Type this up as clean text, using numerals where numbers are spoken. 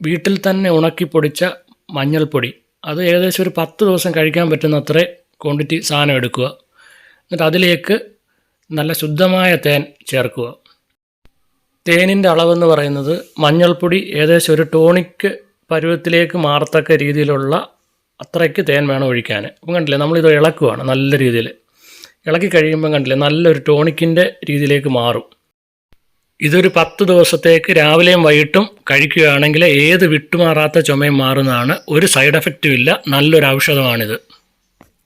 വീട്ടിൽ തന്നെ ഉണക്കിപ്പൊടിച്ച മഞ്ഞൾപ്പൊടി, അത് ഏകദേശം ഒരു 10 ദിവസം കഴിക്കാൻ പറ്റുന്ന അത്രേ ക്വാണ്ടിറ്റി സാധനം എടുക്കുക. എന്നിട്ട് അതിലേക്ക് നല്ല ശുദ്ധമായ തേൻ ചേർക്കുക. തേനിൻ്റെ അളവെന്ന് പറയുന്നത് മഞ്ഞൾപ്പൊടി ഏകദേശം ഒരു ടോണിക് പരുവത്തിലേക്ക് മാറത്തക്ക രീതിയിലുള്ള അത്രയ്ക്ക് തേൻ വേണം ഒഴിക്കാൻ. അപ്പം കണ്ടില്ലേ, നമ്മളിത് ഇളക്കുവാണ് നല്ല രീതിയിൽ. ഇളക്കി കഴിയുമ്പം കണ്ടില്ലേ നല്ലൊരു ടോണിക്കിൻ്റെ രീതിയിലേക്ക് മാറും. ഇതൊരു 10 ദിവസത്തേക്ക് രാവിലെയും വൈകിട്ടും കഴിക്കുകയാണെങ്കിൽ ഏത് വിട്ടുമാറാത്ത ചുമയും മാറുന്നതാണ്. ഒരു സൈഡ് എഫക്റ്റും ഇല്ല. നല്ലൊരു ഔഷധമാണിത്.